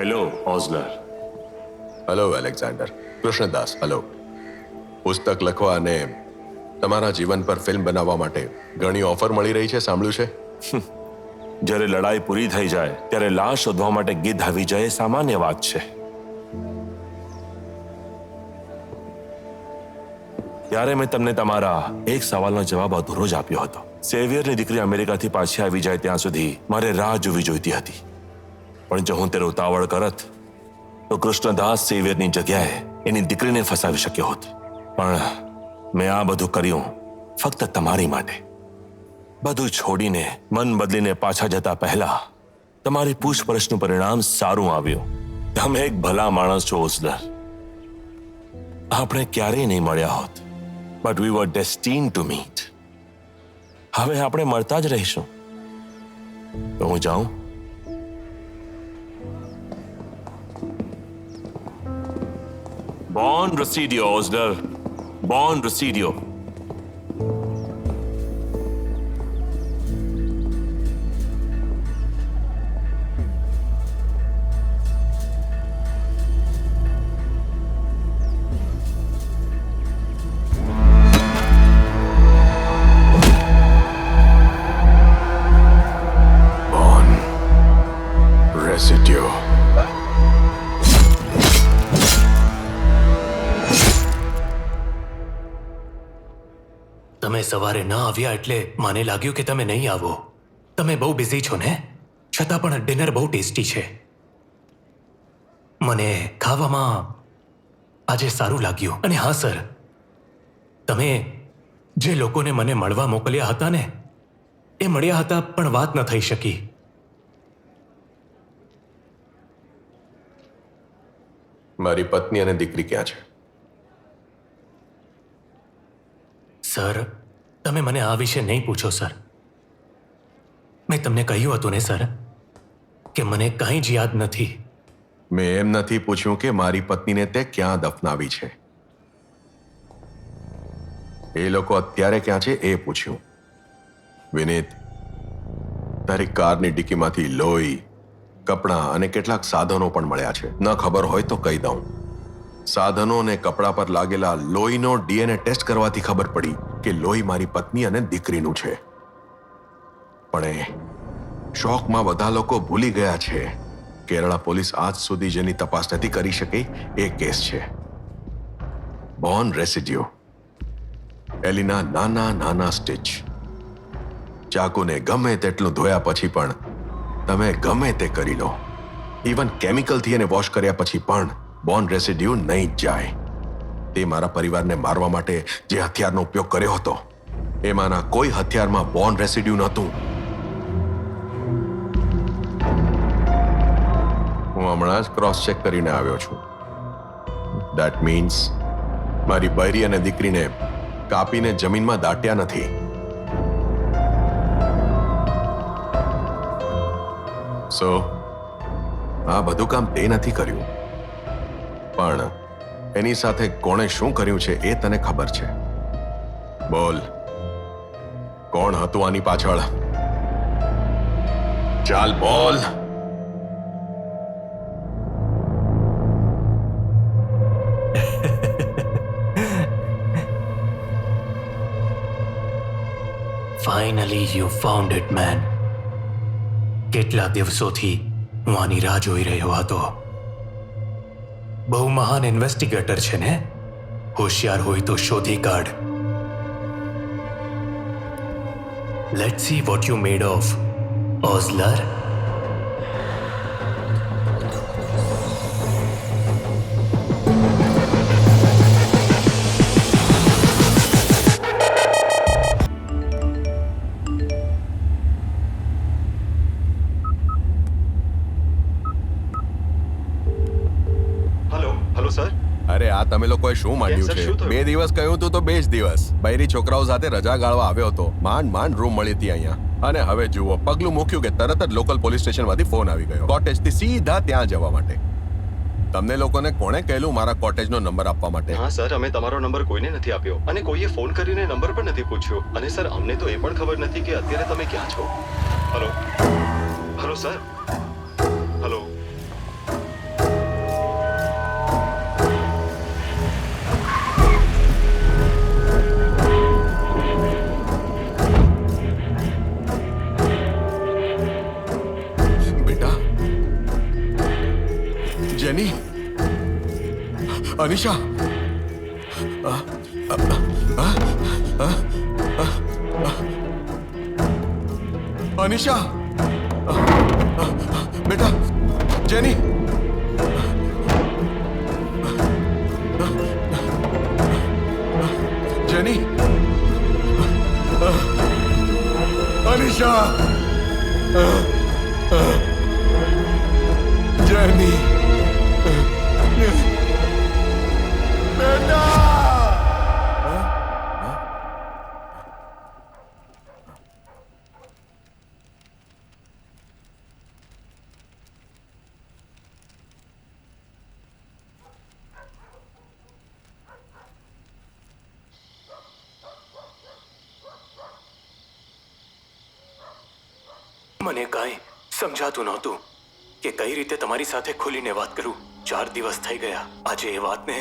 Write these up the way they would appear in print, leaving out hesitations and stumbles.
Hello Ozler. Hello Alexander. Krishnadas hello. પુસ્તક લખવા અને તમારા જીવન પર ફિલ્મ બનાવવા માટે ઘણી ઓફર મળી રહી છે, સાંભળ્યું છે? જ્યારે લડાઈ પૂરી થઈ જાય ત્યારે લાશ શોધવા માટે ગીધ આવી જાય એ સામાન્ય વાત છે. ત્યારે મેં તમને તમારા એક સવાલનો જવાબ અધૂરો જ આપ્યો હતો. સેવિયરની દીકરી અમેરિકાથી પાછી આવી જાય ત્યાં સુધી મારે રાહ જોવી જોઈતી હતી. પણ જો હું તેને ઉતાવળ કરત તો કૃષ્ણદાસ સેવિયરની જગ્યાએ એની દીકરીને ફસાવી શક્યો હોત. પણ મેં આ બધું કર્યું ફક્ત તમારી માટે. બધું છોડીને મન બદલીને પાછા જતા પહેલા તમારી પૂછપરછનું પરિણામ સારું આવ્યું. તમે એક ભલા માણસ છો ઓઝલર. આપણે ક્યારેય નહીં મળ્યા હોત, but we were destined to meet. હવે આપણે મળતા જ રહીશું. તો હું જાઉં? બોન રેસિડિયો ઓઝલર, બોન રેસિડિયો. તમે સવારે ન આવ્યા એટલે મને લાગ્યું કે તમે નહીં આવો. તમે બહુ બિઝી છો ને? છતાં પણ ડિનર બહુ ટેસ્ટી છે. મને ખાવામાં આજે સારું લાગ્યું. અને હા સર, તમે જે લોકોને મને મળવા મોકલ્યા હતા ને, એ મળ્યા હતા પણ વાત ન થઈ શકી. મારી પત્ની અને દીકરી ક્યાં છે? સર, તમે મને આ વિશે નહીં પૂછો સર. મેં તમને કહ્યું હતું ને સર કે મને કંઈ જ યાદ નથી. મેં એમ નથી પૂછ્યું કે મારી પત્નીને તે ક્યાં દફનાવી છે. એ લોકો અત્યારે ક્યાં છે એ પૂછ્યું. વિનીત, તારી કારની ડિક્કીમાંથી લોહી, કપડાં અને કેટલાક સાધનો પણ મળ્યા છે. ન ખબર હોય તો કહી દઉં. સાધનો અને કપડા પર લાગેલા લોહીનો DNA ટેસ્ટ કરવાથી ખબર પડી કે લોહી મારી પત્ની અને દીકરીનું છે. પણ એ શોકમાં બધા લોકો ભૂલી ગયા છે કેરળા પોલીસ આજ સુધી જેની તપાસ નથી કરી શકી એ કેસ છે બોન રેસિડ્યુ. એલિના નાના નાના સ્ટિચ. ચાકુને ગમે તેટલું ધોયા પછી પણ તમે ગમે તે કરી લો, ઇવન કેમિકલથી એને વોશ કર્યા પછી પણ બોન રેસિડ્યુ નહીં જ જાય. તે મારા પરિવારને મારવા માટે જે હથિયારનો ઉપયોગ કર્યો હતો એમાંના કોઈ હથિયારમાં બોન રેસિડ્યુ નહોતું. હું હમણાં જ ક્રોસ ચેક કરીને આવ્યો છું. ધેટ મીન્સ મારી બૈરી અને દીકરીને કાપીને જમીનમાં દાટ્યા નથી. સો આ બધું કામ તે નથી કર્યું, પણ એની સાથે કોણે શું કર્યું છે એ તને ખબર છે. બોલ, કોણ હતું આની પાછળ? ચાલ બોલ. Finally you found it man. કેટલા દિવસોથી હું આની રાહ જોઈ રહ્યો હતો. બહુ મહાન ઇન્વેસ્ટિગેટર છે ને? હોશિયાર હોય તો શોધી કાઢ. Let's see what you made of, Ozler. અરે આ તમે લોકોએ શું માંડ્યું છે? 2 દિવસ કહ્યું તું તો 2 જ દિવસ. બૈરી છોકરાઓ સાથે રજા ગાળવા આવ્યો હતો. માંડ માંડ રૂમ મળી હતી અહીંયા. અને હવે જુઓ, પગલું મૂક્યું કે તરત જ લોકલ પોલીસ સ્ટેશનમાંથી ફોન આવી ગયો કોટેજથી સીધા ત્યાં જવા માટે. તમને લોકોને કોણે કહેલું મારા કોટેજનો નંબર આપવા માટે? હા સર, અમે તમારો નંબર કોઈને નથી આપ્યો અને કોઈએ ફોન કરીને નંબર પણ નથી પૂછ્યો. અને સર, અમને તો એ પણ ખબર નથી કે અત્યારે તમે ક્યાં છો. Hello hello sir, hello Anisha Anisha બેટા જેની જેની અનિશા જેની બેટા મને કાંઈ સમજાતું નહોતું કે કઈ રીતે તમારી સાથે ખુલીને વાત કરું. 4 દિવસ થઈ ગયા આજે એ વાતને.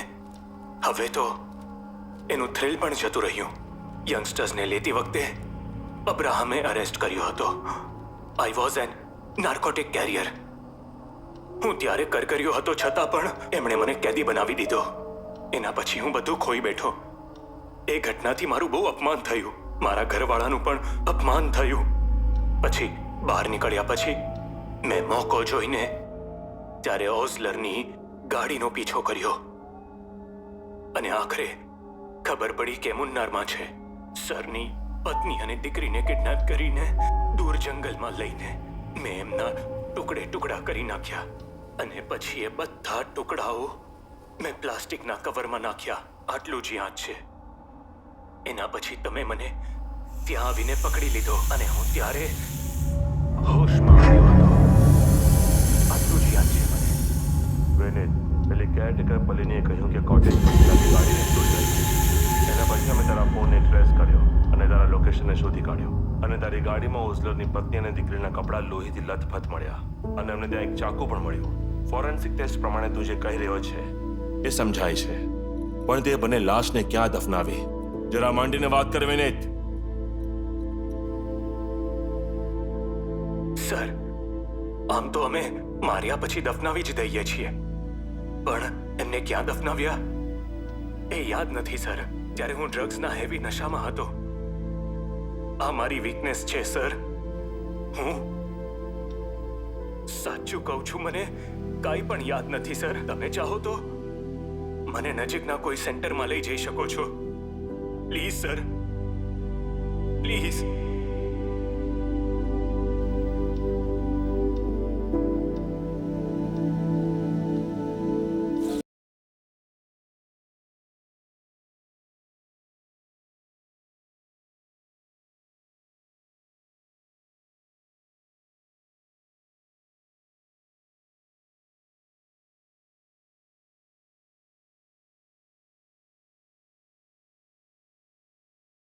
હવે તો એનું થ્રિલ પણ જતું રહ્યું. યંગસ્ટર્સને લેતી વખતે અબ્રાહમે અરેસ્ટ કર્યો હતો. I was an narcotic carrier. હું ત્યારે કરકર્યો હતો છતાં પણ એમણે મને કેદી બનાવી દીધો. એના પછી હું બધું ખોઈ બેઠો. એ ઘટનાથી મારું બહુ અપમાન થયું. મારા ઘરવાળાનું પણ અપમાન થયું. પછી બહાર નીકળ્યા પછી મેં મોકો જોઈને ત્યારે ઓઝલરની ગાડીનો પીછો કર્યો અને આખરે ખબર પડી કે મુન્નારમાં છે. સરની પત્ની અને દીકરીને કિડનેપ કરીને દૂર જંગલમાં લઈને મેં એમના ટુકડે ટુકડા કરી નાખ્યા અને પછી એ બધા ટુકડાઓ મેં પ્લાસ્ટિકના કવરમાં નાખ્યા. આટલું જ યાદ છે. એના પછી તમે મને ત્યાં આવીને પકડી લીધો અને હું ત્યારે હોશમાં આવ્યો હતો. આટલું જ યાદ છે મને. વિનીત, પેલી કેરટેકર પલીનીએ કહ્યું કે કોટેજ તારી ગાડીને ચોરી કરી. એના પછી અમે તારા ફોનને ટ્રેસ કર્યો અને તારા લોકેશનને શોધી કાઢ્યો અને તારી ગાડીમાં ઓઝલરની પત્ની અને દીકરીના કપડાં લોહીથી લથપથ મળ્યા અને અમને ત્યાં એક ચાકુ પણ મળ્યું. ફોરેન્સિક ટેસ્ટ પ્રમાણે તું જે કહી રહ્યો છે એ સમજાય છે, પણ તે બંને લાશને ક્યાં દફનાવી? જરા માંડીને વાત કર વિનીત. સર, આમ તો અમે માર્યા પછી દફનાવી જ દઈએ છીએ, પણ એમને ક્યાં દફનાવ્યા એ યાદ નથી સર. ત્યારે હું ડ્રગ્સના હેવી નશામાં હતો. આ મારી વીકનેસ છે સર. હું સાચું કહું છું, મને કાંઈ પણ યાદ નથી સર. તમે ચાહો તો મને નજીકના કોઈ સેન્ટરમાં લઈ જઈ શકો છો. Please sir, please.